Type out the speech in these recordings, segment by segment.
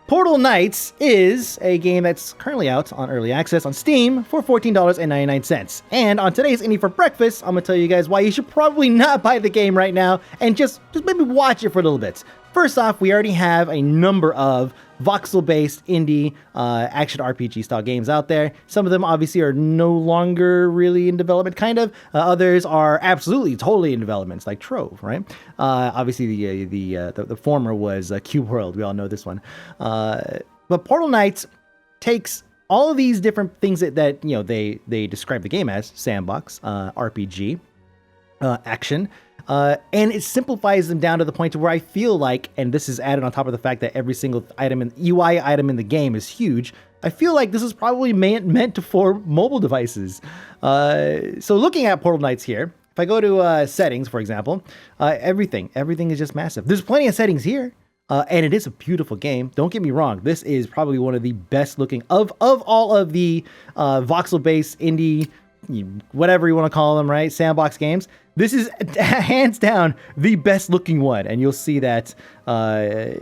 Portal Knights is a game that's currently out on early access on Steam for $14.99. And on today's Indie for Breakfast, I'm going to tell you guys why you should probably not buy the game right now and just maybe watch it for a little bit. First off, we already have a number of voxel-based indie action RPG style games out there. Some of them obviously are no longer really in development, kind of. Others are absolutely, totally in development, it's like Trove, right? Obviously, the former was Cube World. We all know this one. But Portal Knights takes all of these different things that they describe the game as: sandbox, RPG, action. And it simplifies them down to the point to where I feel like, and this is added on top of the fact that every single UI item in the game is huge, I feel like this is probably meant for mobile devices. So looking at Portal Knights here, if I go to settings, for example, everything is just massive. There's plenty of settings here. And it is a beautiful game. Don't get me wrong. This is probably one of the best looking of all of the voxel-based indie, whatever you want to call them, right? Sandbox games. This is hands down the best looking one, and you'll see that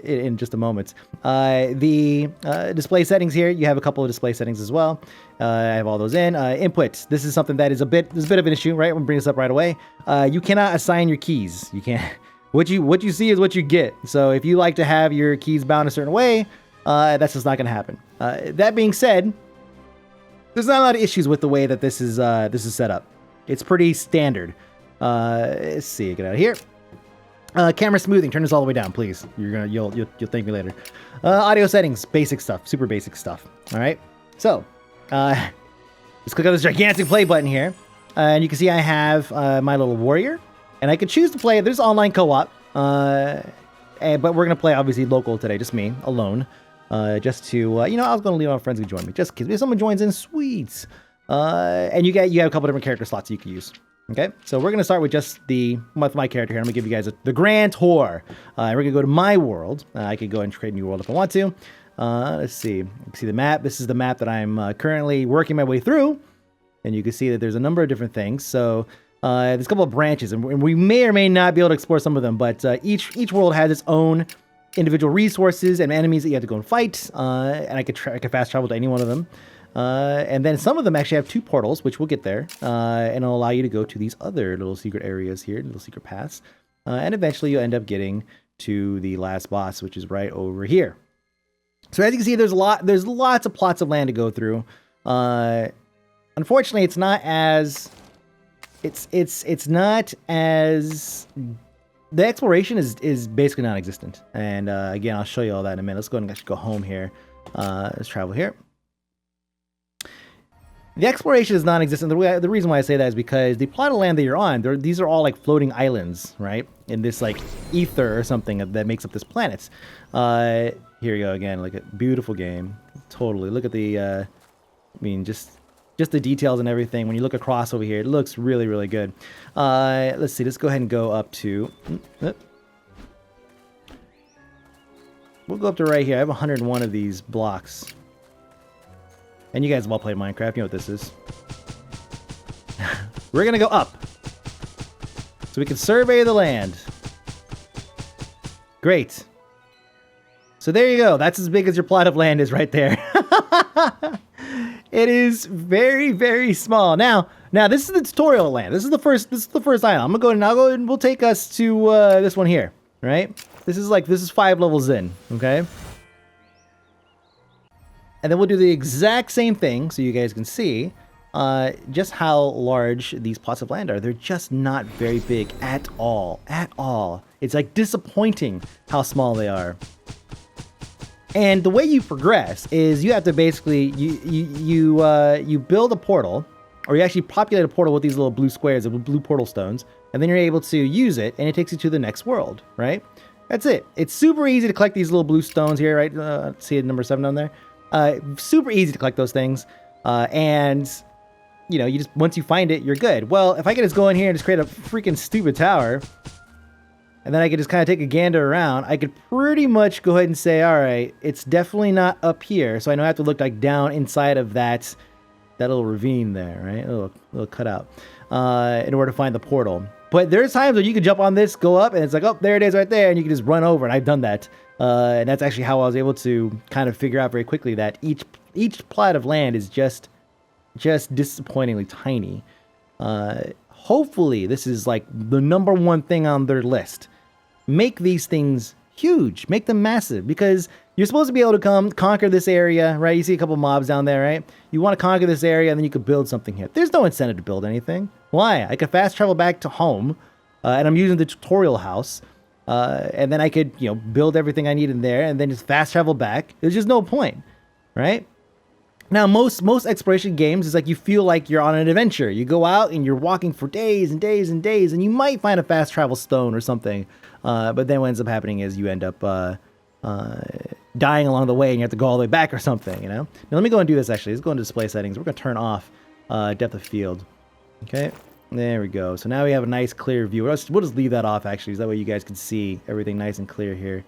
in just a moment. The display settings here, you have a couple of display settings as well. I have all those in. Input. This is something that is a bit of an issue, right? We'll bring this up right away. You cannot assign your keys. You can't. What you see is what you get. So if you like to have your keys bound a certain way, that's just not going to happen. That being said, there's not a lot of issues with the way that this is set up. It's pretty standard. Let's see. Get out of here. Camera smoothing. Turn this all the way down, please. You'll thank me later. Audio settings. Basic stuff. Super basic stuff. All right. So let's click on this gigantic play button here, and you can see I have my little warrior. And I can choose to play. There's online co-op, but we're gonna play obviously local today, just me alone, just to I was gonna leave my friends to join me, just because if someone joins in, sweet. And you have a couple different character slots you can use. Okay, so we're gonna start with just my character here. I'm gonna give you guys the grand tour. We're gonna go to my world. I could go and create a new world if I want to. Let's see. You can see the map. This is the map that I'm currently working my way through, and you can see that there's a number of different things. So. There's a couple of branches, and we may or may not be able to explore some of them, but each world has its own individual resources and enemies that you have to go and fight, and I could fast travel to any one of them. And then some of them actually have 2 portals, which we'll get there, and it'll allow you to go to these other little secret areas here, little secret paths, and eventually you'll end up getting to the last boss, which is right over here. So as you can see, there's lots of plots of land to go through. Unfortunately, it's not as... It's not as... The exploration is basically non-existent. And again, I'll show you all that in a minute. Let's go ahead and actually go home here. Let's travel here. The exploration is non-existent. The reason why I say that is because the plot of land that you're on, these are all like floating islands, right? In this like ether or something that makes up this planet. Here you go again, like a beautiful game. Totally. Look at the... just the details and everything. When you look across over here, it looks really, really good. Let's see. Let's go ahead and go up to... We'll go up to right here. I have 101 of these blocks. And you guys have all played Minecraft. You know what this is. We're going to go up. So we can survey the land. Great. So there you go. That's as big as your plot of land is right there. It is very, very small. Now this is the tutorial land. This is the first item. I'm gonna go and we'll take us to this one here, right? This is 5 levels in, okay? And then we'll do the exact same thing so you guys can see just how large these plots of land are. They're just not very big at all. It's like disappointing how small they are. And the way you progress is you have to basically you build a portal, or you actually populate a portal with these little blue squares, the blue portal stones, and then you're able to use it, and it takes you to the next world, right? That's it. It's super easy to collect these little blue stones here, right? See number 7 down there. Super easy to collect those things, and you just once you find it, you're good. Well, if I could just go in here and just create a freaking stupid tower. And then I could just kind of take a gander around. I could pretty much go ahead and say, all right, it's definitely not up here. So I know I have to look like down inside of that little ravine there, right? A little cutout in order to find the portal. But there's times where you can jump on this, go up, and it's like, oh, there it is right there. And you can just run over. And I've done that And that's actually how I was able to kind of figure out very quickly that each plot of land is just disappointingly tiny. Hopefully this is like the number one thing on their list. Make these things huge, make them massive, because you're supposed to be able to come conquer this area, right? You see a couple mobs down there, right? You want to conquer this area and then you could build something here. There's no incentive to build anything. Why? I could fast travel back to home, and I'm using the tutorial house, and then I could, you know, build everything I need in there and then just fast travel back. There's just no point, right? Now, most exploration games is like you feel like you're on an adventure. You go out and you're walking for days and days and days, and you might find a fast travel stone or something. But then what ends up happening is you end up dying along the way, and you have to go all the way back or something, you know? Now, let me go and do this, actually. Let's go into display settings. We're going to turn off depth of field. Okay, there we go. So now we have a nice, clear view. We'll just leave that off, actually, so that way you guys can see everything nice and clear here.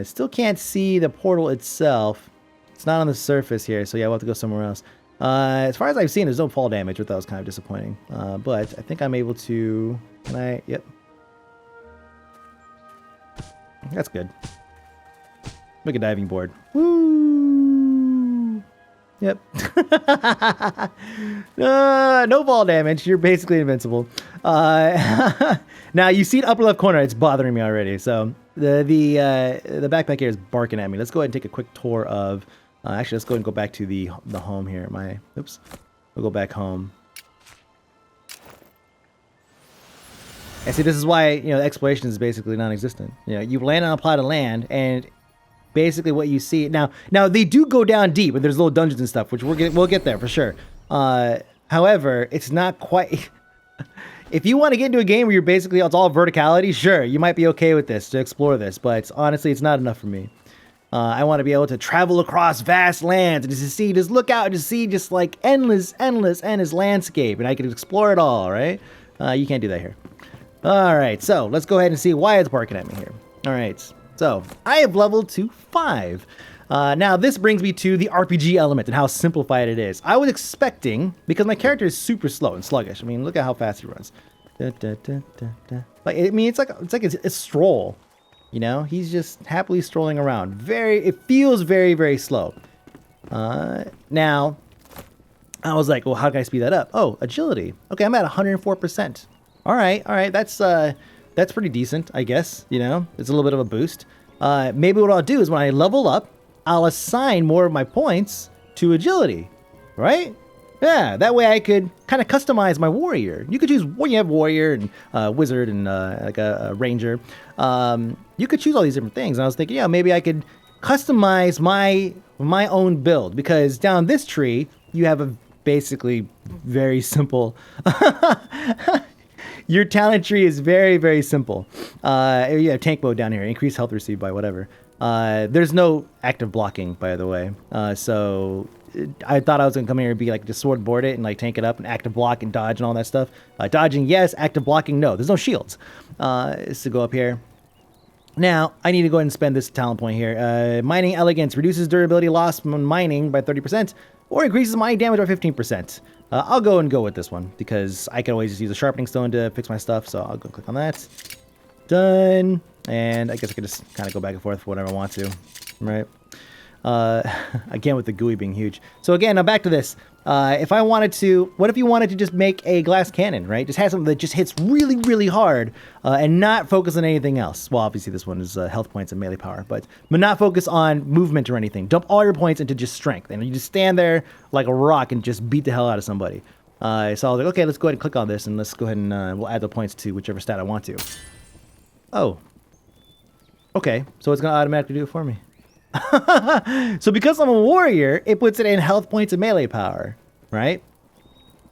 Still can't see the portal itself. It's not on the surface here, so yeah, we'll have to go somewhere else. As far as I've seen, there's no fall damage, which that was kind of disappointing. But I think I'm able to... Can I... Yep. That's good. Make a diving board. Woo! Yep. No fall damage. You're basically invincible. Now, you see the upper left corner. It's bothering me already. So the backpack here is barking at me. Let's go ahead and take a quick tour of... actually, let's go ahead and go back to the home here. Oops. We'll go back home. And see, this is why, you know, exploration is basically non-existent. You know, you land on a plot of land, and basically what you see... Now they do go down deep, and there's little dungeons and stuff, which we'll get there for sure. However, it's not quite... If you want to get into a game where you're basically... It's all verticality, sure, you might be okay with this, to explore this, but honestly, it's not enough for me. I want to be able to travel across vast lands and just look out and just see just like endless landscape, and I can explore it all, right? You can't do that here. All right, so let's go ahead and see why it's barking at me here. All right, so I have leveled to 5. Now this brings me to the RPG element and how simplified it is. I was expecting, because my character is super slow and sluggish. I mean, look at how fast he runs. Like, I mean, it's like a stroll. You know, he's just happily strolling around. It feels very, very slow. Now, I was like, well, how can I speed that up? Oh, agility. Okay, I'm at 104%. All right, that's pretty decent, I guess. You know, it's a little bit of a boost. Maybe what I'll do is when I level up, I'll assign more of my points to agility, right? Yeah, that way I could kind of customize my warrior. You could choose when you have warrior and wizard and like a ranger. You could choose all these different things. And I was thinking, yeah, maybe I could customize my own build, because down this tree you have a basically very simple. Your talent tree is very, very simple. You have tank mode down here. Increase health received by whatever. There's no active blocking, by the way. So I thought I was going to come here and be like, just sword board it and like tank it up and active block and dodge and all that stuff. Dodging, yes. Active blocking, no. There's no shields. So go up here. Now, I need to go ahead and spend this talent point here. Mining Elegance reduces durability loss from mining by 30% or increases mining damage by 15%. I'll go with this one because I can always just use a sharpening stone to fix my stuff. So I'll go click on that. Done. And I guess I could just kind of go back and forth for whatever I want to, right? Again, with the GUI being huge. So again, now back to this. If I wanted to, what if you wanted to just make a glass cannon, right? Just have something that just hits really, really hard and not focus on anything else. Well, obviously this one is health points and melee power, but not focus on movement or anything. Dump all your points into just strength, and you just stand there like a rock and just beat the hell out of somebody. So I was like, okay, let's go ahead and click on this, and let's go ahead and we'll add the points to whichever stat I want to. Oh. Okay, so it's going to automatically do it for me. So because I'm a warrior, it puts it in health points and melee power, right?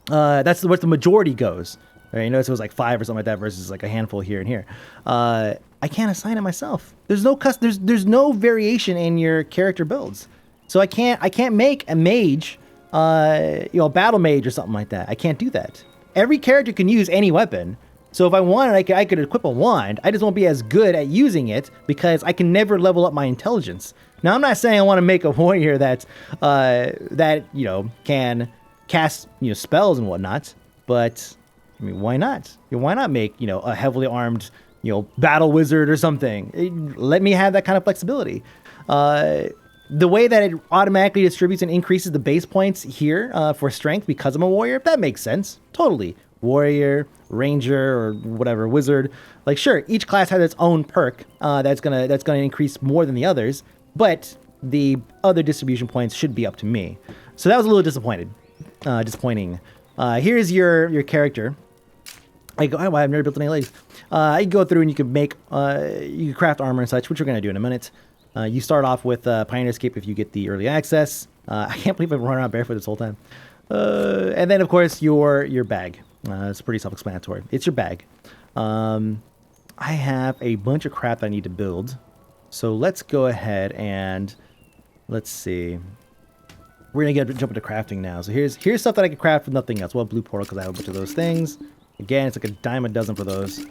That's where the majority goes. Right? You notice it was like 5 or something like that versus like a handful here and here. I can't assign it myself. There's no variation in your character builds. So I can't make a mage, a battle mage or something like that. I can't do that. Every character can use any weapon. So if I wanted, I could equip a wand. I just won't be as good at using it because I can never level up my intelligence. Now, I'm not saying I want to make a warrior that can cast spells and whatnot, but I mean, why not? Why not make a heavily armed battle wizard or something. Let me have that kind of flexibility. The way that it automatically distributes and increases the base points here for strength because I'm a warrior, that makes sense. Totally. Warrior, ranger, or whatever, wizard. Like, sure, each class has its own perk that's gonna increase more than the others, but the other distribution points should be up to me. So that was a little disappointing. Here's your character. I've never built any legs. You go through and you can make, you can craft armor and such, which we're gonna do in a minute. You start off with Pioneer's Cape if you get the early access. I can't believe I've run around barefoot this whole time. And then, of course, your bag. It's pretty self-explanatory. It's your bag. I have a bunch of crap that I need to build. So let's go ahead and let's see. We're gonna jump into crafting now. So here's stuff that I can craft with nothing else. Well, blue portal because I have a bunch of those things. Again, it's like a dime a dozen for those.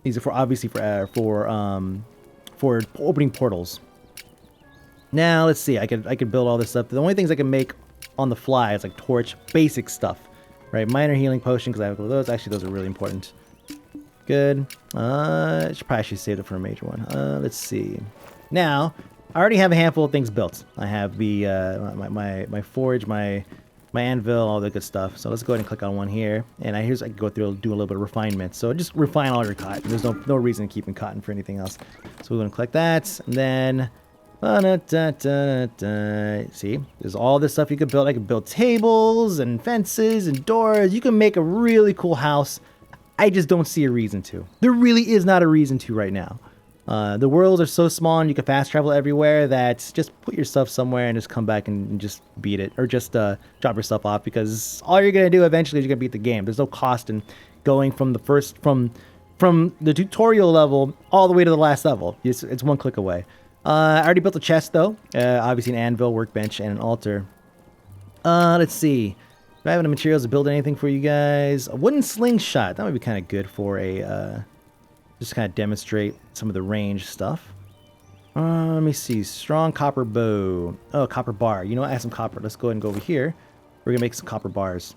These are for obviously for opening portals. Now let's see. I could build all this stuff. The only things I can make on the fly is like torch, basic stuff, right? Minor healing potion because I have those. Actually, those are really important. Good. Should probably save it for a major one. Let's see. Now I already have a handful of things built. I have the my forge, my anvil, all the good stuff. So let's go ahead and click on one here. And I can go through and do a little bit of refinement. So just refine all your cotton. There's no reason to keep in cotton for anything else. So we're going to click that. And then, see, there's all this stuff you could build. I could build tables and fences and doors. You can make a really cool house. I just don't see a reason to. There really is not a reason to right now. The worlds are so small and you can fast travel everywhere that just put your stuff somewhere and just come back and just beat it, or just drop your stuff off, because all you're gonna do eventually is you're gonna beat the game. There's no cost in going from the tutorial level all the way to the last level. It's one click away. I already built a chest though, obviously an anvil, workbench, and an altar. Let's see. Do I have any materials to build anything for you guys? A wooden slingshot. That would be kind of good for a just kind of demonstrate some of the range stuff. Let me see. Strong copper bow. Oh, copper bar. You know what? I have some copper. Let's go ahead and go over here. We're going to make some copper bars.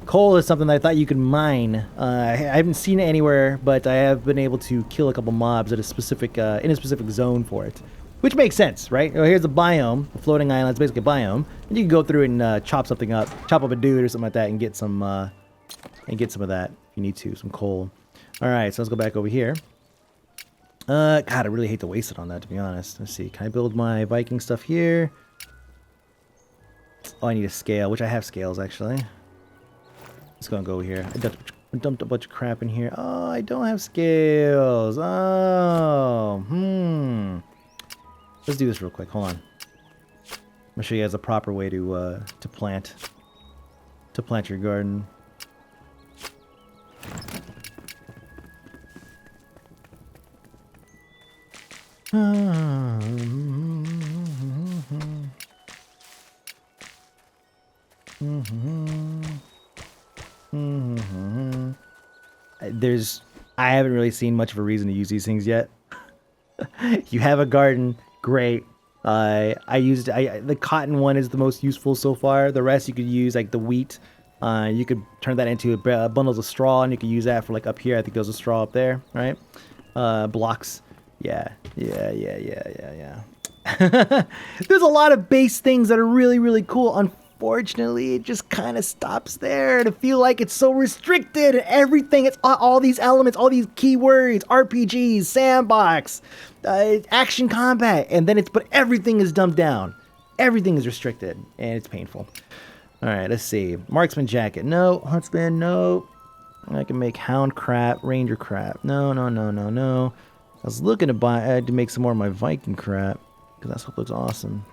Coal is something that I thought you could mine. I haven't seen it anywhere, but I have been able to kill a couple mobs at a specific in a specific zone for it. Which makes sense, right? Well, here's a biome. A floating island. It's basically a biome. And you can go through and chop something up. Chop up a dude or something like that and get some of that if you need to. Some coal. Alright, so let's go back over here. God, I really hate to waste it on that, to be honest. Let's see. Can I build my Viking stuff here? Oh, I need a scale, which I have scales, actually. Let's go and go over here. I dumped a bunch of crap in here. Oh, I don't have scales. Oh, Let's do this real quick. Hold on. I'm gonna show you guys the proper way to plant your garden. I haven't really seen much of a reason to use these things yet. You have a garden, great. The cotton one is the most useful so far. The rest you could use, like the wheat. You could turn that into bundles of straw, and you could use that for like up here. I think there's a straw up there, right? Blocks. Yeah. There's a lot of base things that are really, really cool. Unfortunately, it just kind of stops there to feel like it's so restricted. Everything, it's all these elements, all these keywords, RPGs, Sandbox, action combat, and then but everything is dumbed down. Everything is restricted, and it's painful. All right, let's see. Marksman jacket, no. Huntsman, no. I can make hound crap, ranger crap. No. I was looking to make some more of my Viking crap, because that stuff looks awesome.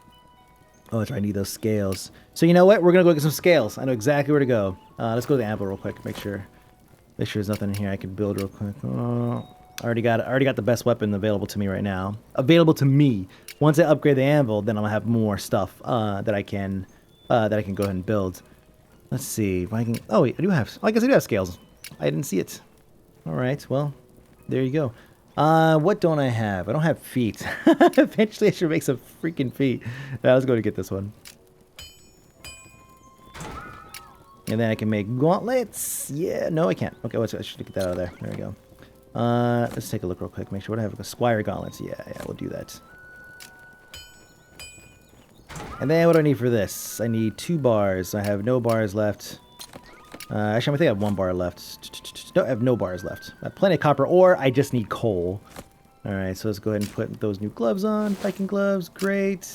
Oh, that's right, I need those scales. So you know what? We're going to go get some scales. I know exactly where to go. Let's go to the anvil real quick. Make sure there's nothing in here I can build real quick. Oh, I already got the best weapon available to me right now. Available to me. Once I upgrade the anvil, then I'll have more stuff that I can go ahead and build. Let's see if I can. Oh wait, I guess I do have scales. I didn't see it. All right, well, there you go. What don't I have? I don't have feet. Eventually I should make some freaking feet. Let's go to get this one. And then I can make gauntlets. Yeah, no, I can't. Okay, I should get that out of there. There we go. Let's take a look real quick. Make sure what I have. Squire gauntlets. Yeah, we'll do that. And then what do I need for this? I need 2 bars. I have no bars left. Actually, I think I have 1 bar left. No, I have no bars left. I have plenty of copper ore. I just need coal. Alright, so let's go ahead and put those new gloves on. Viking gloves. Great.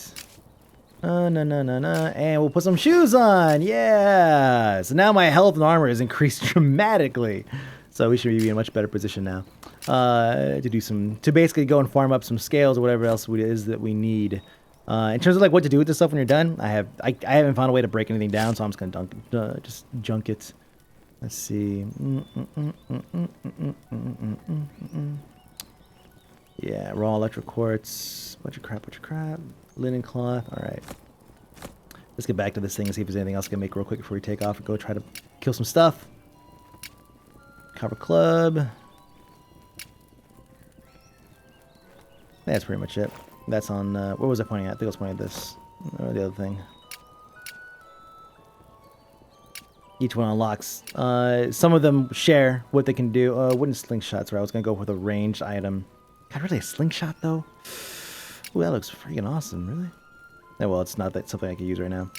No. And we'll put some shoes on. Yeah. So now my health and armor is increased dramatically. So we should be in a much better position now. To basically go and farm up some scales or whatever else it is that we need. In terms of like what to do with this stuff when you're done, I haven't found a way to break anything down, so I'm just gonna just junk it. Let's see. Yeah, raw electric quartz. Bunch of crap. Linen cloth. All right. Let's get back to this thing and see if there's anything else I can make real quick before we take off and go try to kill some stuff. Copper club. That's pretty much it. That's on, what was I pointing at? I think I was pointing at this. Or the other thing. Each one unlocks. Some of them share what they can do. Wooden slingshots, where I was going to go with a ranged item. God, really a slingshot, though? Ooh, that looks freaking awesome, really? Oh, well, it's not something I can use right now.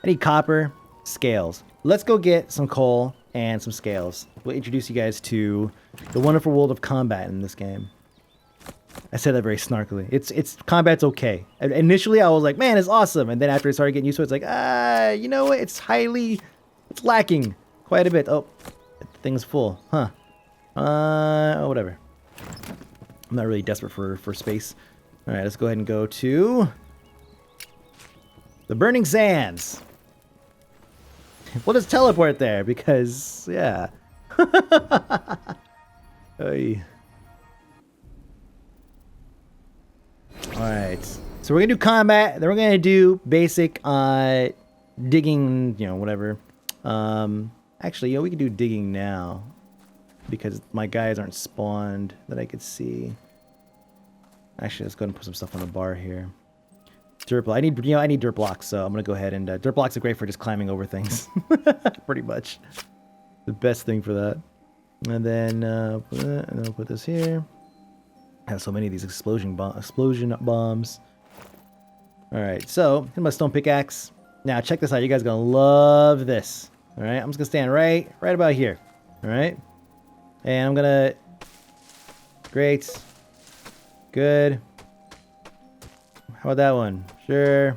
I need copper, scales. Let's go get some coal and some scales. We'll introduce you guys to the wonderful world of combat in this game. I said that very snarkily. It's combat's okay. Initially, I was like, man, it's awesome. And then after I started getting used to it, it's like, you know what? It's lacking quite a bit. Oh, the thing's full. Huh. Whatever. I'm not really desperate for space. All right, let's go ahead and go to the Burning Sands. We'll just teleport there because, yeah. Oy. Alright, so we're going to do combat, then we're going to do basic digging, whatever. Actually, we can do digging now because my guys aren't spawned that I could see. Actually, let's go ahead and put some stuff on the bar here. Dirt block. I need dirt blocks, so I'm going to go ahead and dirt blocks are great for just climbing over things. Pretty much. The best thing for that. And then we'll put this here. I have so many of these explosion bombs. Alright, so here's my stone pickaxe. Now check this out. You guys are gonna love this. Alright, I'm just gonna stand right about here. Alright. And I'm gonna. Great. Good. How about that one? Sure.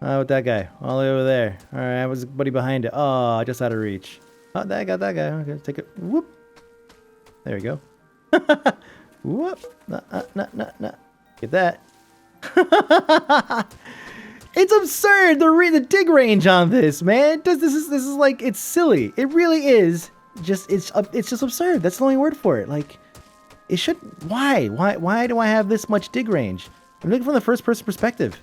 How about that guy? All the way over there. Alright, what's the buddy behind it? Oh, just out of reach. Oh, that guy. Okay, take it. Whoop. There we go. Whoop. Nah. Get that. It's absurd, the dig range on this, man. This is like, it's silly. It really is. It's just absurd. That's the only word for it. Like, it should, why do I have this much dig range? I'm looking from the first person perspective.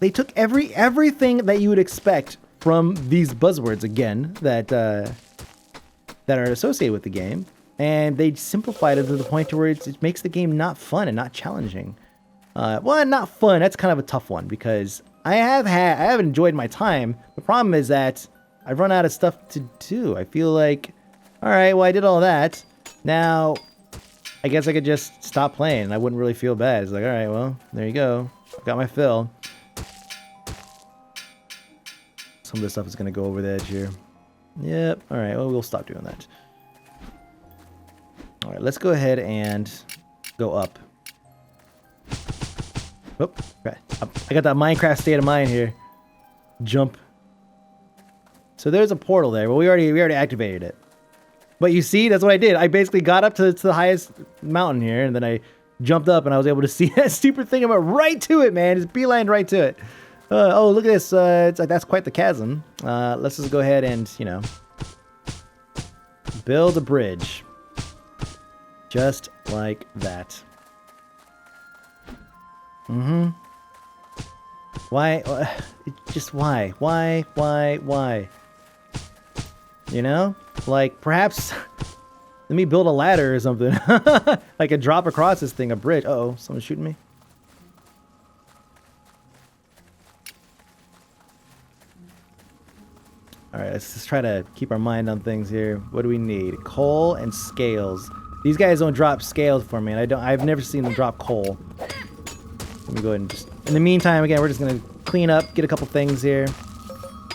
They took everything that you would expect from these buzzwords again that are associated with the game, and they simplified it to the point to where it makes the game not fun and not challenging. Well, not fun. That's kind of a tough one because I have enjoyed my time. The problem is that I've run out of stuff to do. I feel like, all right, well, I did all that. Now, I guess I could just stop playing and I wouldn't really feel bad. It's like, all right, well, there you go. Got my fill. Some of this stuff is going to go over the edge here. Yep. All right. Well, we'll stop doing that. All right. Let's go ahead and go up. Oh, okay. I got that Minecraft state of mind here. Jump. So there's a portal there. Well, we already activated it. But you see, that's what I did. I basically got up to the highest mountain here, and then I jumped up, and I was able to see that stupid thing. I went right to it, man. Just beeline right to it. Oh, look at this. That's quite the chasm. Let's just go ahead and, build a bridge. Just like that. Mm-hmm. Why? Just why? Why? Like, perhaps let me build a ladder or something. I could drop across this thing, a bridge. Uh-oh, someone's shooting me. All right, let's just try to keep our mind on things here. What do we need? Coal and scales. These guys don't drop scales for me, and I've never seen them drop coal. Let me go ahead and just... In the meantime, again, we're just going to clean up, get a couple things here.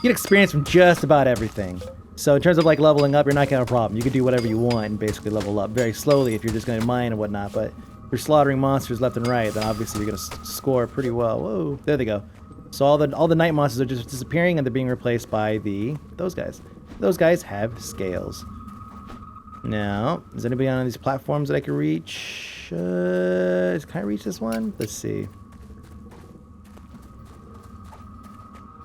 Get experience from just about everything. So in terms of like leveling up, you're not going to have a problem. You can do whatever you want and basically level up very slowly if you're just going to mine and whatnot. But if you're slaughtering monsters left and right, then obviously you're going to score pretty well. Whoa, there they go. So all the night monsters are just disappearing and they're being replaced by those guys. Those guys have scales. Now, is anybody on these platforms that I can reach? Can I reach this one? Let's see.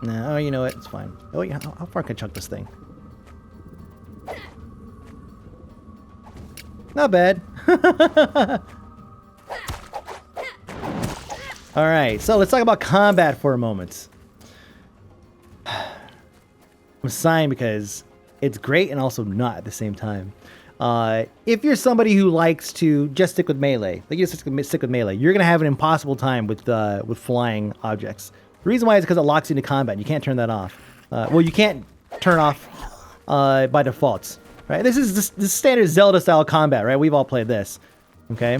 No, you know what? It's fine. Oh, yeah. How far can I chunk this thing? Not bad. All right, so let's talk about combat for a moment. I'm sighing because it's great and also not at the same time. If you're somebody who likes to just stick with melee, like you just stick with melee, you're gonna have an impossible time with flying objects. The reason why is because it locks you into combat. You can't turn that off. Well, you can't turn off by default, right? This is this standard Zelda style combat, right? We've all played this. Okay,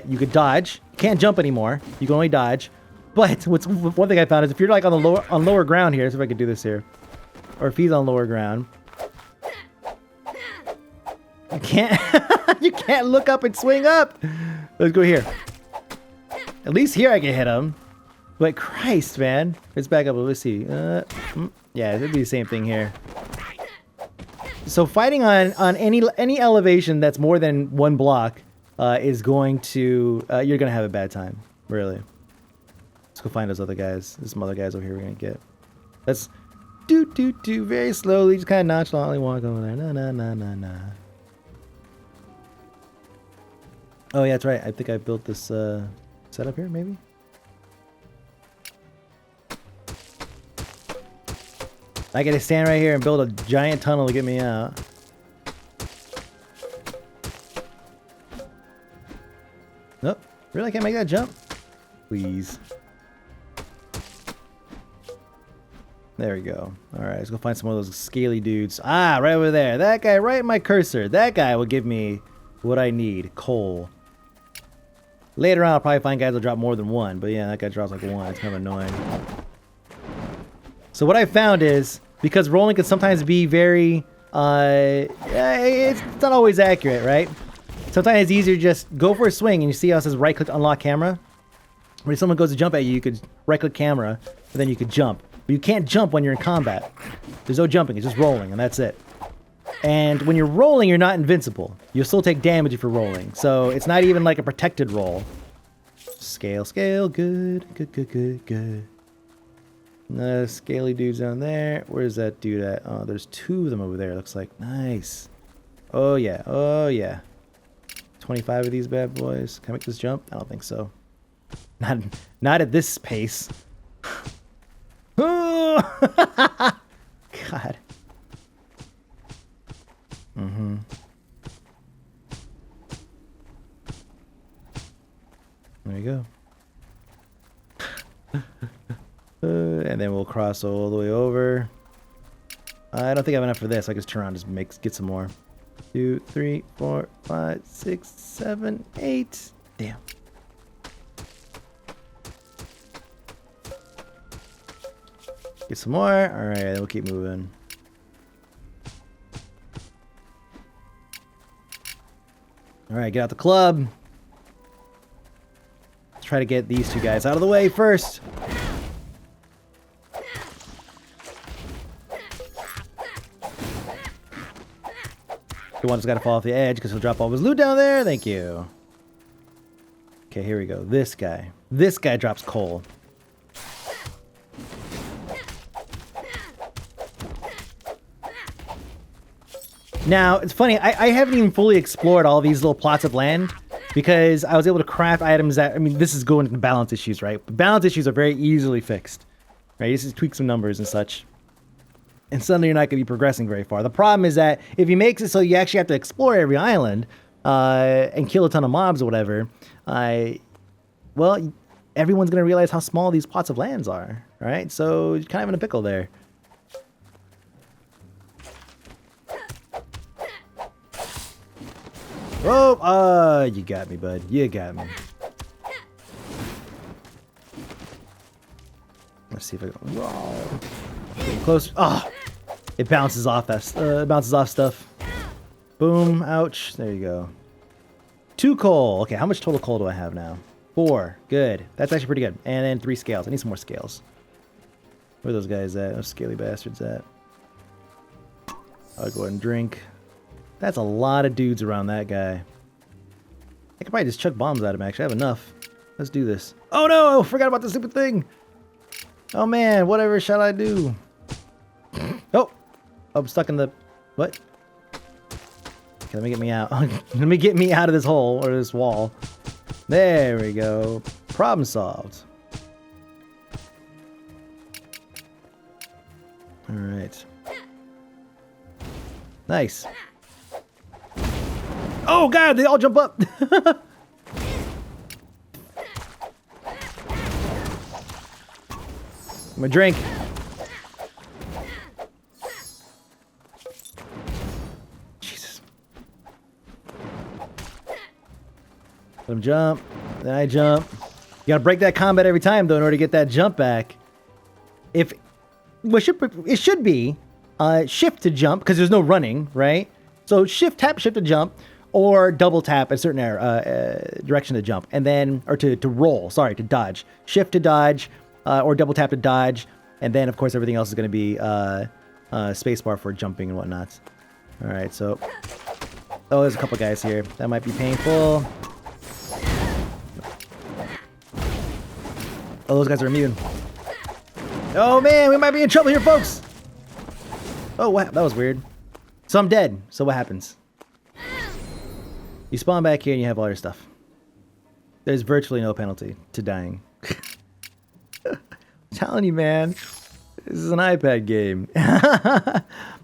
you could dodge. You can't jump anymore. You can only dodge. But one thing I found is if you're like on lower ground here, let's see if I can do this here, or if he's on lower ground. You can't you can't look up and swing up. Let's go here. At least here I can hit him. But Christ, man. Let's back up. Let's see. Yeah, it'd be the same thing here. So fighting on any elevation that's more than one block is going to you're gonna have a bad time. Really. Let's go find those other guys. There's some other guys over here we're gonna get. Let's do very slowly, just kind of nonchalantly walk over there. Nah. Oh yeah, that's right. I think I built this setup here, maybe. I gotta stand right here and build a giant tunnel to get me out. Nope. Really? I can't make that jump? Please. There we go. Alright, let's go find some of those scaly dudes. Ah, right over there. That guy, right in my cursor. That guy will give me what I need. Coal. Later on, I'll probably find guys that'll drop more than one. But yeah, that guy drops like one. It's kind of annoying. So what I found is, because rolling can sometimes be very, it's not always accurate, right? Sometimes it's easier to just go for a swing, and you see how it says right-click unlock camera? When someone goes to jump at you, you could right-click camera, and then you could jump. But you can't jump when you're in combat. There's no jumping, it's just rolling, and that's it. And when you're rolling, you're not invincible. You'll still take damage if you're rolling. So it's not even like a protected roll. Scale, good. Scaly dudes down there. Where's that dude at? Oh, there's two of them over there, looks like. Nice. Oh yeah. 25 of these bad boys. Can I make this jump? I don't think so. Not at this pace. Oh! God. There you go. And then we'll cross all the way over. I don't think I have enough for this. I just turn around and just get some more. 2, 3, 4, 5, 6, 7, 8. Damn. Get some more. All right, then we'll keep moving. All right, get out the club. Let's try to get these two guys out of the way first. The one just got to fall off the edge because he'll drop all his loot down there. Thank you. Okay, here we go. This guy. This guy drops coal. Now, it's funny, I haven't even fully explored all these little plots of land because I was able to craft items that, I mean, this is going into balance issues, right? But balance issues are very easily fixed, right? You just tweak some numbers and such. And suddenly you're not going to be progressing very far. The problem is that if he makes it so you actually have to explore every island and kill a ton of mobs or whatever, well, everyone's going to realize how small these plots of lands are, right? So you're kind of in a pickle there. Oh, you got me, bud. You got me. Let's see if I go. Whoa. Getting close. Oh, it bounces off that. Bounces off stuff. Boom. Ouch. There you go. 2 coal. Okay, how much total coal do I have now? 4. Good. That's actually pretty good. And then 3 scales. I need some more scales. Where are those guys at? Those scaly bastards at? I'll go ahead and drink. That's a lot of dudes around that guy. I could probably just chuck bombs at him, actually. I have enough. Let's do this. Oh no! Forgot about the stupid thing! Oh man, whatever shall I do? Oh! I'm stuck in the... What? Okay, let me get me out. Let me get me out of this hole, or this wall. There we go. Problem solved. Alright. Nice. Oh god, they all jump up! My drink. Jesus. Let him jump. Then I jump. You gotta break that combat every time, though, in order to get that jump back. If... Well, it should be shift to jump, because there's no running, right? So shift, tap, shift to jump, or double tap a certain direction to jump, and then, or to roll, sorry, to dodge. Shift to dodge, or double tap to dodge, and then, of course, everything else is going to be spacebar for jumping and whatnot. All right, so... Oh, there's a couple guys here. That might be painful. Oh, those guys are immune. Oh, man, we might be in trouble here, folks! Oh, wow, that was weird. So I'm dead. So what happens? You spawn back here and you have all your stuff. There's virtually no penalty to dying. I'm telling you, man. This is an iPad game.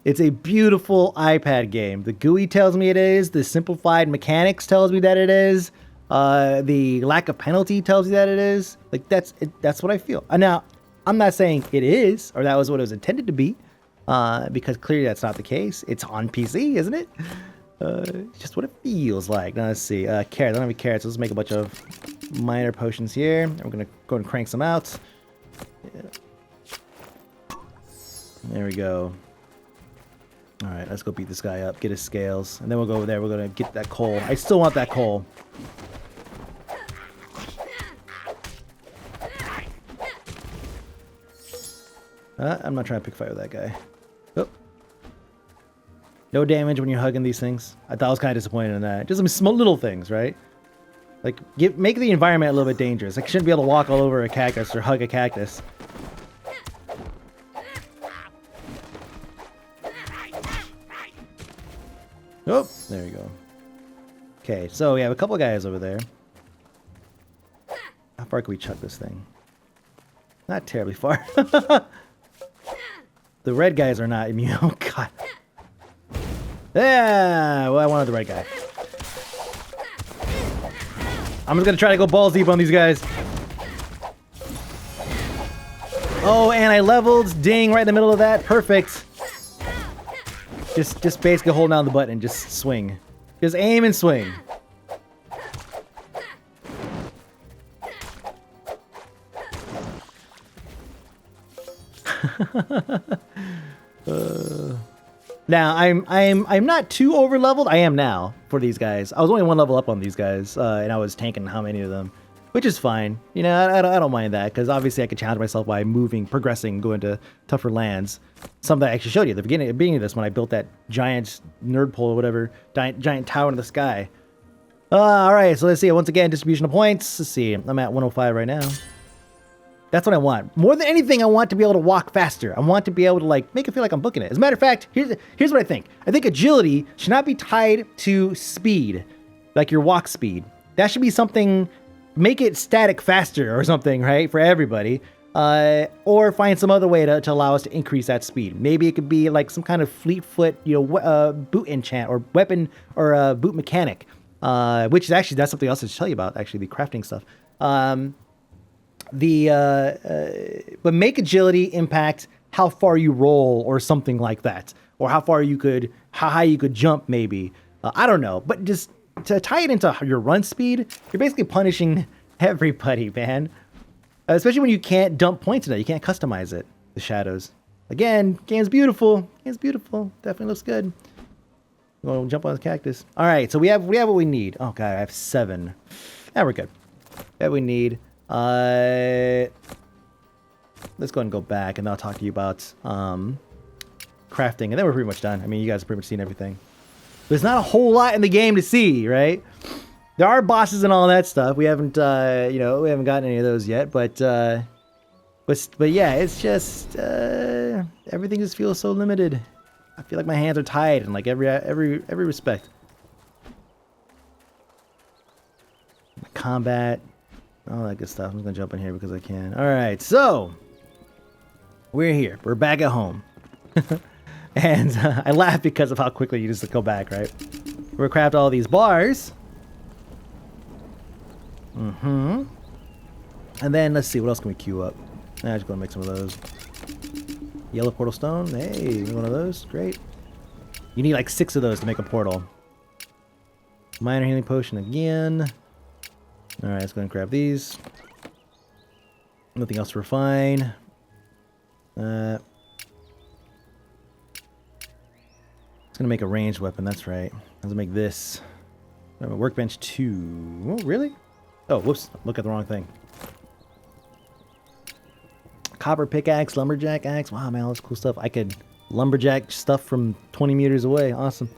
It's a beautiful iPad game. The GUI tells me it is. The simplified mechanics tells me that it is. The lack of penalty tells me that it is. Like, that's what I feel. Now, I'm not saying it is, or that was what it was intended to be. Because clearly that's not the case. It's on PC, isn't it? Just what it feels like. Now let's see. Carrots. I don't have any carrots. So let's make a bunch of minor potions here. And we're gonna go and crank some out. Yeah. There we go. All right, let's go beat this guy up. Get his scales, and then we'll go over there. We're gonna get that coal. I still want that coal. I'm not trying to pick fight with that guy. Oh. No damage when you're hugging these things. I thought I was kind of disappointed in that. Just some small little things, right? Like, make the environment a little bit dangerous. Like, you shouldn't be able to walk all over a cactus or hug a cactus. Oh, there you go. Okay, so we have a couple of guys over there. How far can we chuck this thing? Not terribly far. The red guys are not immune. Oh, God. Yeah, well, I wanted the red guy. I'm just going to try to go balls deep on these guys. Oh, and I leveled. Ding, right in the middle of that. Perfect. Just basically hold down the button and just swing. Just aim and swing. Now I'm not too over leveled. I am now for these guys. I was only 1 level up on these guys, and I was tanking how many of them, which is fine. You know, I don't mind that, because obviously I can challenge myself by moving, progressing, going to tougher lands. Something I actually showed you at the beginning of this when I built that giant nerd pole or whatever, giant tower in the sky. All right, so let's see. Once again, distribution of points. Let's see. I'm at 105 right now. That's what I want. More than anything, I want to be able to walk faster. I want to be able to, like, make it feel like I'm booking it. As a matter of fact, here's what I think. I think agility should not be tied to speed, like your walk speed. That should be something, make it static faster or something, right, for everybody. Or find some other way to allow us to increase that speed. Maybe it could be like some kind of fleet foot, boot enchant or weapon or boot mechanic, which is actually, that's something else to tell you about, actually, the crafting stuff. But make agility impact how far you roll or something like that, or how high you could jump, maybe. I don't know, but just to tie it into your run speed, you're basically punishing everybody, man. Especially when you can't dump points in it. You can't customize it. The shadows. Again, game's beautiful. Game's beautiful. Definitely looks good. You want to jump on the cactus? All right, so we have what we need. Oh god, I have 7. Yeah, we're good. That we need. Let's go ahead and go back, and I'll talk to you about crafting, and then we're pretty much done. I mean, you guys have pretty much seen everything. There's not a whole lot in the game to see, right? There are bosses and all that stuff. We haven't, we haven't gotten any of those yet, but yeah, it's just everything just feels so limited. I feel like my hands are tied in like every respect. Combat, all that good stuff. I'm just gonna jump in here because I can. All right, so we're here. We're back at home, and I laugh because of how quickly you just go back. Right? We're craft all these bars. And then let's see, what else can we queue up? I'm just gonna make some of those. Yellow portal stone. Hey, one of those. Great. You need like 6 of those to make a portal. Minor healing potion again. Alright, let's go and grab these. Nothing else to refine. It's gonna make a ranged weapon, that's right. Let's make this. Workbench 2. Oh, really? Oh, whoops. Look at the wrong thing. Copper pickaxe, lumberjack axe. Wow, man, all this cool stuff. I could lumberjack stuff from 20 meters away. Awesome.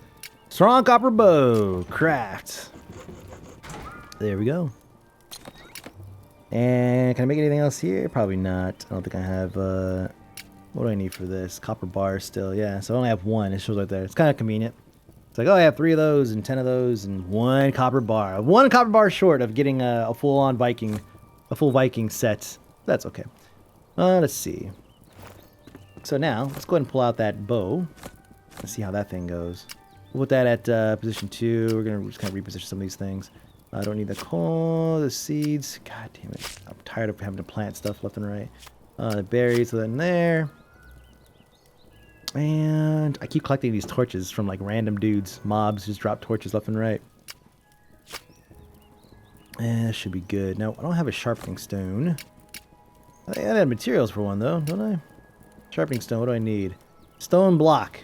Strong copper bow. Craft. There we go. And can I make anything else here? Probably not. I don't think I have... what do I need for this? Copper bar still. Yeah, so I only have 1. It shows right there. It's kind of convenient. It's like, oh, I have 3 of those and 10 of those and 1 copper bar. 1 copper bar short of getting a full-on Viking... a full Viking set. That's okay. Let's see. So now, let's go ahead and pull out that bow. Let's see how that thing goes. We'll put that at position 2. We're going to just kind of reposition some of these things. I don't need the coal, the seeds. God damn it. I'm tired of having to plant stuff left and right. The berries, so that in there. And I keep collecting these torches from like random dudes. Mobs just drop torches left and right. And that should be good. Now, I don't have a sharpening stone. I had materials for one, though, don't I? Sharpening stone, what do I need? Stone block.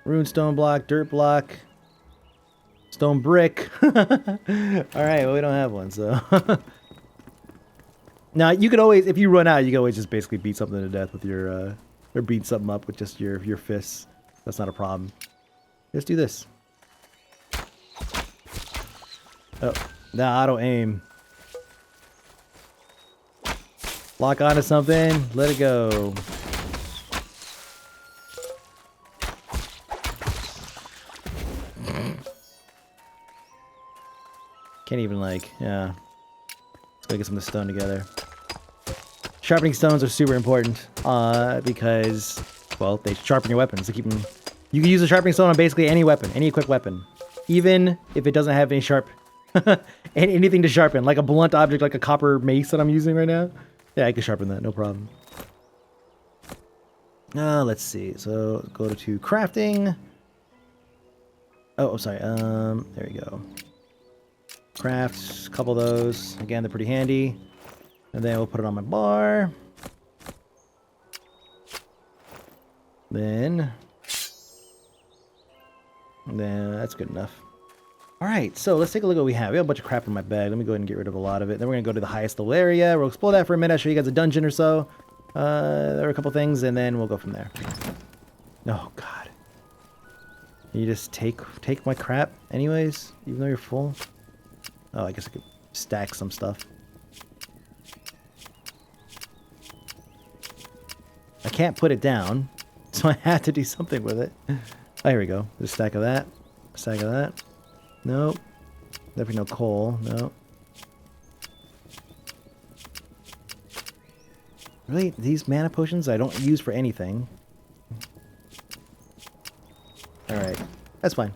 Rune stone block, dirt block, stone brick. Alright, well, we don't have one, so... Now, you could always, if you run out, you can always just basically beat something to death with your, or beat something up with just your fists. That's not a problem. Let's do this. Oh, nah, auto aim. Lock onto something, let it go. Can't even like, yeah. Let's go get some of the stone together. Sharpening stones are super important because, well, they sharpen your weapons. They keep them. You can use a sharpening stone on basically any weapon, any equipped weapon, even if it doesn't have any sharp, anything to sharpen, like a blunt object, like a copper mace that I'm using right now. Yeah, I can sharpen that, no problem. Let's see. So go to crafting. Oh, sorry. There we go. Craft a couple of those. Again, they're pretty handy. And then we'll put it on my bar. Then that's good enough. Alright, so let's take a look at what we have. We have a bunch of crap in my bag. Let me go ahead and get rid of a lot of it. Then we're going to go to the highest level area. We'll explore that for a minute. I'll show you guys a dungeon or so. There are a couple things, and then we'll go from there. Oh, God. You just take my crap anyways, even though you're full? Oh, I guess I could stack some stuff. I can't put it down, so I have to do something with it. Oh, here we go. There's a stack of that. A stack of that. Nope. Definitely no coal. Nope. Really? These mana potions I don't use for anything. Alright. That's fine.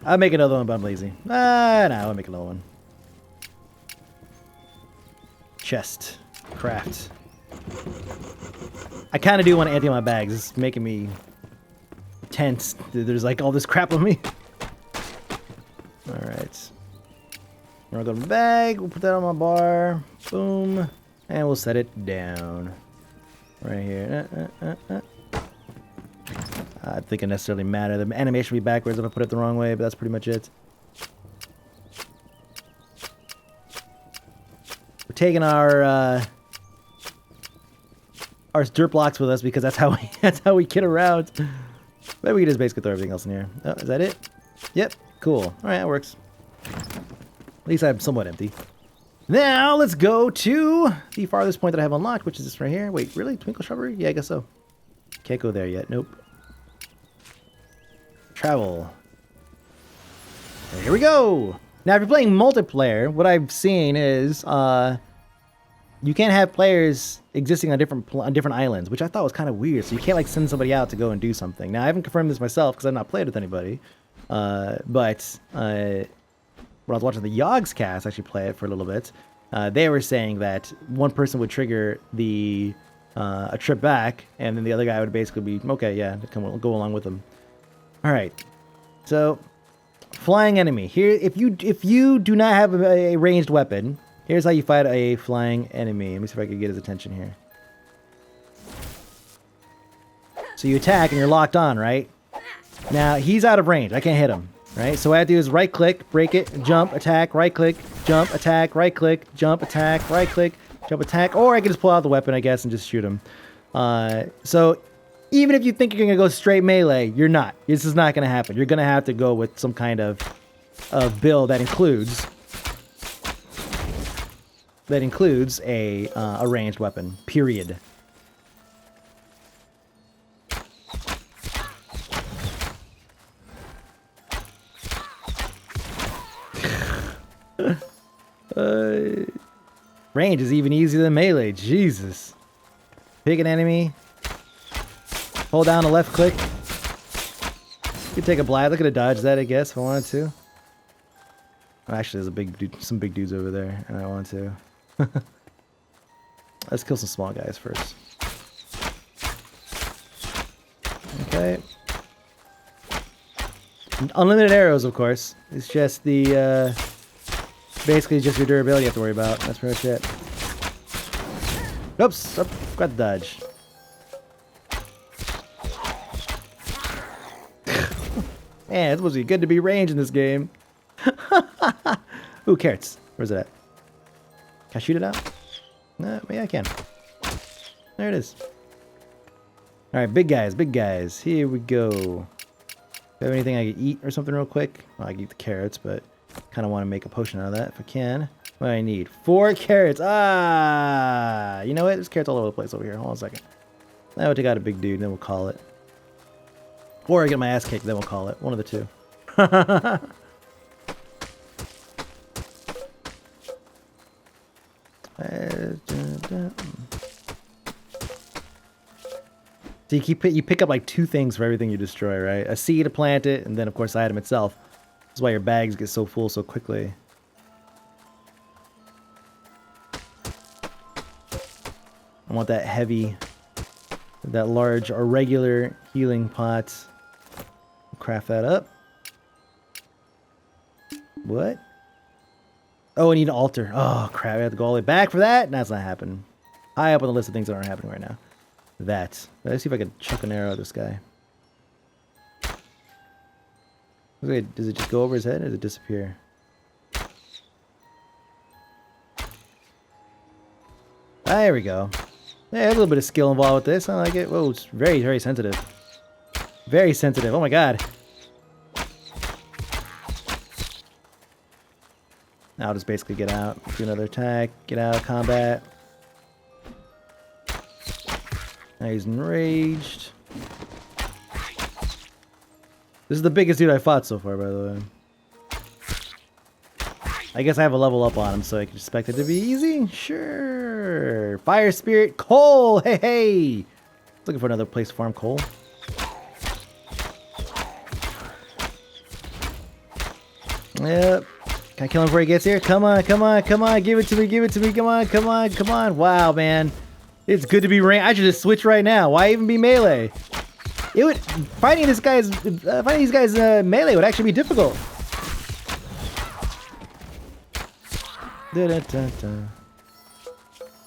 I'll make another one, but I'm lazy. No, I'll make another one. Chest. Craft. I kind of do want to empty my bags. It's making me tense. There's like all this crap on me. All right. We're gonna go to the bag. We'll put that on my bar. Boom. And we'll set it down. Right here. I think it necessarily matter. The animation will be backwards if I put it the wrong way, but that's pretty much it. We're taking our dirt blocks with us because that's how we get around. Maybe we can just basically throw everything else in here. Oh, is that it? Yep. Cool. All right, that works. At least I'm somewhat empty. Now let's go to the farthest point that I have unlocked, which is this right here. Wait, really? Twinkle Shrubbery? Yeah, I guess so. Can't go there yet. Nope. Travel. And here we go. Now, if you're playing multiplayer, what I've seen is you can't have players existing on different islands, which I thought was kind of weird. So you can't like send somebody out to go and do something. Now, I haven't confirmed this myself because I've not played with anybody. But when I was watching the Yogs cast actually play it for a little bit, they were saying that one person would trigger the a trip back, and then the other guy would basically be okay, yeah, go along with them. All right, so flying enemy here. If you do not have a ranged weapon, here's how you fight a flying enemy. Let me see if I can get his attention here. So you attack and you're locked on, right? Now he's out of range. I can't hit him. Right, so what I have to do is right click, break it, jump, attack, right click, jump, attack, right click, jump, attack, right click, jump, attack, or I can just pull out the weapon, I guess, and just shoot him. So even if you think you're gonna go straight melee, you're not. This is not gonna happen. You're gonna have to go with some kind of build that includes a ranged weapon. Period. Range is even easier than melee. Jesus. Pick an enemy. Hold down the left click. You can take a blast. Look at a dodge that, I guess, if I wanted to. Oh, actually, there's some big dudes over there, and I want to. Let's kill some small guys first. Okay. Unlimited arrows, of course. It's just the basically just your durability you have to worry about. That's pretty much it. Oops, got the dodge. Man, it's supposed to be good to be ranged in this game. Ooh, carrots. Where's it at? Can I shoot it out? No, maybe I can. There it is. Alright, big guys. Here we go. Do I have anything I can eat or something real quick? Well, I can eat the carrots, but kind of want to make a potion out of that if I can. What do I need? 4 carrots. Ah! You know what? There's carrots all over the place over here. Hold on a second. Now we'll take out a big dude, then we'll call it. Or I get my ass kicked, then we'll call it. One of the two. So you pick up like 2 things for everything you destroy, right? A seed to plant it, and then of course the item itself. That's why your bags get so full so quickly. I want that heavy, that large or regular healing pot. Craft that up. What? Oh, I need an altar. Oh crap, I have to go all the way back for that? That's not happening. High up on the list of things that aren't happening right now. That. Let's see if I can chuck an arrow at this guy. Wait, does it just go over his head or does it disappear? There we go. Yeah, a little bit of skill involved with this. I like it. Whoa, it's very, very sensitive. Very sensitive. Oh my god. Now I'll just basically get out, do another attack, get out of combat. Now he's enraged. This is the biggest dude I fought so far, by the way. I guess I have a level up on him, so I can expect it to be easy? Sure. Fire Spirit Coal! Hey, hey! Looking for another place to farm coal. Yep. Can I kill him before he gets here? Come on, come on, come on. Give it to me, give it to me. Come on, come on, come on. Wow, man. It's good to be range. I should just switch right now. Why even be melee? It would fighting these guys melee would actually be difficult. Da-da-da-da.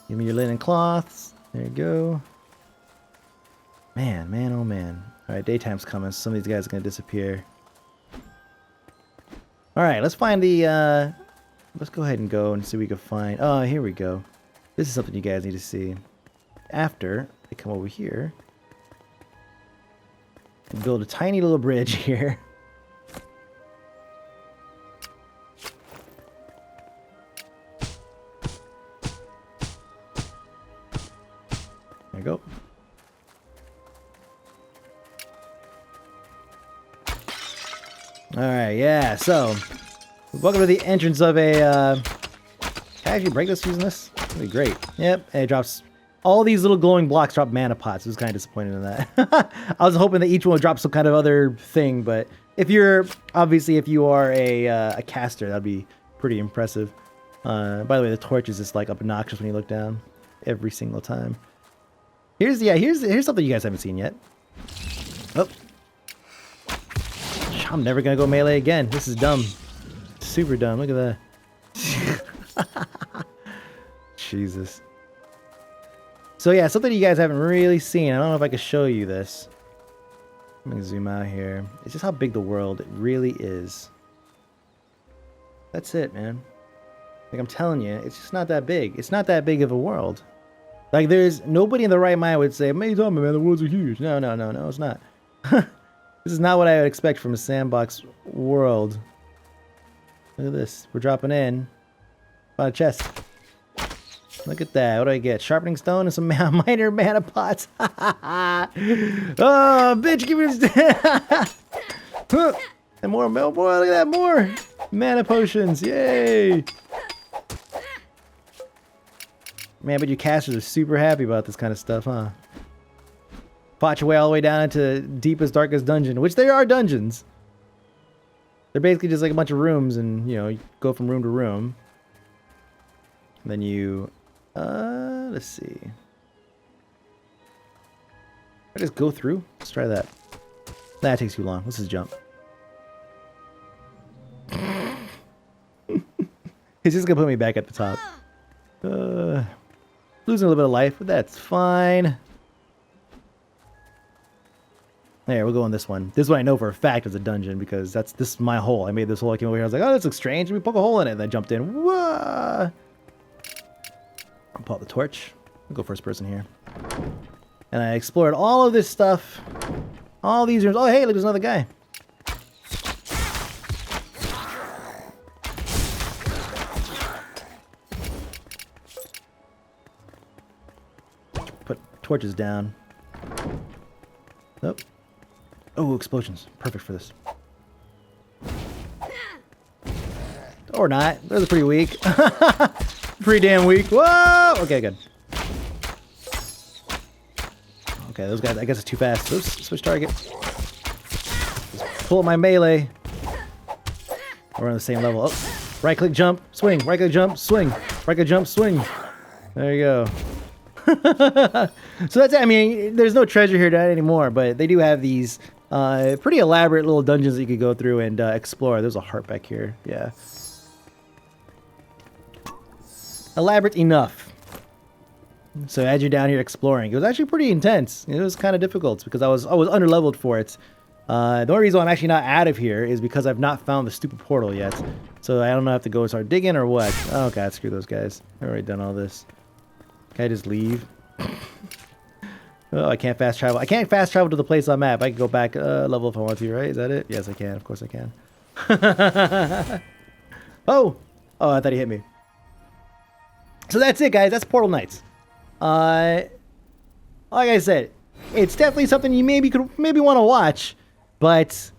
Give me your linen cloths. There you go. Man, oh man. All right, daytime's coming. Some of these guys are gonna disappear. All right, let's find the. Let's go ahead and go and see what we can find. Oh, here we go. This is something you guys need to see. After they come over here, and build a tiny little bridge here. There you go. Alright, yeah, so welcome to the entrance of a can I actually break this using this? That'd be great. Yep, and it drops all these little glowing blocks drop mana pots. I was kind of disappointed in that. I was hoping that each one would drop some kind of other thing, but if you are a caster, that'd be pretty impressive. By the way, the torch is just like obnoxious when you look down every single time. Here's something you guys haven't seen yet. Oh. I'm never gonna go melee again. This is dumb. Super dumb. Look at that. Jesus. So yeah, something you guys haven't really seen. I don't know if I can show you this. Let me zoom out here. It's just how big the world really is. That's it, man. Like I'm telling you, it's just not that big. It's not that big of a world. Like there's nobody in the right mind would say, "Man, the worlds are huge." No, it's not. This is not what I would expect from a Sandbox world. Look at this. We're dropping in. Found a chest. Look at that. What do I get? Sharpening stone and some minor mana pots. Oh, bitch, give me this. And more, look at that, more mana potions. Yay. Man, but you casters are super happy about this kind of stuff, huh? Pot your way all the way down into deepest, darkest dungeon, which there are dungeons. They're basically just like a bunch of rooms, and you go from room to room. And then you, let's see. I just go through. Let's try that. That takes too long. Let's just jump. He's just gonna put me back at the top. Losing a little bit of life, but that's fine. There, we'll go on this one. This one I know for a fact is a dungeon because this is my hole. I made this hole. I came over here. I was like, oh, this looks strange. Let me poke a hole in it. And I jumped in. Whoa! I'll pull out the torch. I'll go first person here. And I explored all of this stuff. All these rooms. Oh, hey, look, there's another guy. Put torches down. Nope. Oh, explosions. Perfect for this. Or not. Those are pretty weak. Pretty damn weak. Whoa! Okay, good. Okay, those guys, I guess it's too fast. Oops, switch target. Just pull up my melee. We're on the same level. Oh, right click, jump, swing. Right click, jump, swing. Right click, jump, swing. There you go. So that's it. I mean, there's no treasure here anymore, but they do have these pretty elaborate little dungeons that you could go through and explore. There's a heart back here. Yeah. Elaborate enough. So as you're down here exploring, it was actually pretty intense. It was kind of difficult because I was underleveled for it. The only reason why I'm actually not out of here is because I've not found the stupid portal yet. So I don't know if I have to go and start digging or what. Oh god, screw those guys. I've already done all this. Can I just leave? Oh, I can't fast travel. I can't fast travel to the place I'm at. But I can go back level if I want to, right? Is that it? Yes, I can. Of course I can. Oh! Oh, I thought he hit me. So that's it, guys. That's Portal Knights. Like I said, it's definitely something you maybe want to watch, but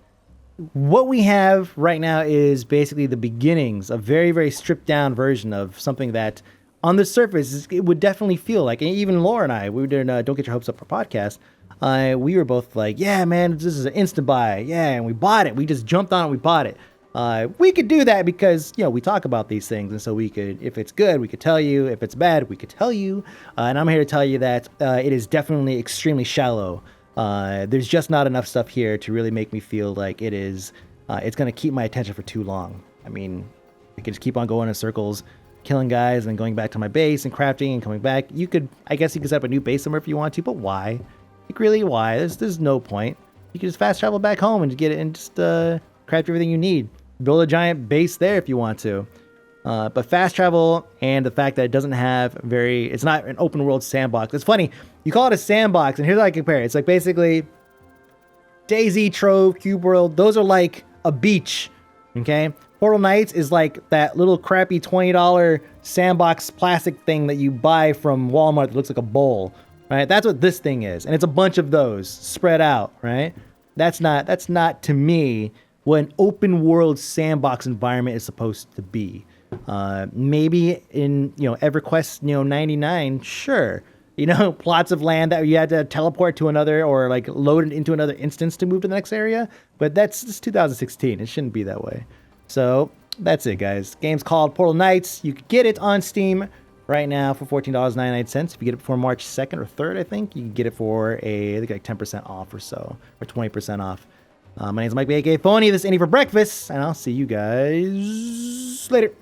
what we have right now is basically the beginnings, a very, very stripped down version of something that on the surface it would definitely feel like, and even Laura and I, we were doing Don't Get Your Hopes Up for podcast. We were both like, yeah, man, this is an instant buy. Yeah, and we bought it. We just jumped on it. We bought it. We could do that because, we talk about these things. And so we could, if it's good, we could tell you. If it's bad, we could tell you. And I'm here to tell you that it is definitely extremely shallow. There's just not enough stuff here to really make me feel like it's going to keep my attention for too long. I mean, I could just keep on going in circles, killing guys and going back to my base and crafting and coming back. I guess you could set up a new base somewhere if you want to, but why? Like, really, why? There's no point. You can just fast travel back home and just get it and just craft everything you need. Build a giant base there if you want to. But fast travel and the fact that it doesn't have it's not an open world sandbox. It's funny, you call it a sandbox, and here's how I compare it. It's like basically Daisy, Trove, Cube World, those are like a beach, okay? Portal Knights is like that little crappy $20 sandbox plastic thing that you buy from Walmart that looks like a bowl, right? That's what this thing is, and it's a bunch of those spread out, right? That's not to me what an open world sandbox environment is supposed to be. Maybe in EverQuest 99, sure, plots of land that you had to teleport to another or like load it into another instance to move to the next area, but that's 2016. It shouldn't be that way. So that's it, guys. Game's called Portal Knights. You can get it on Steam right now for $14.99. If you get it before March 2nd or 3rd, I think you can get it for I think like 10% off or so, or 20% off. My name is Mike, aka Fony. This is Any for Breakfast, and I'll see you guys later.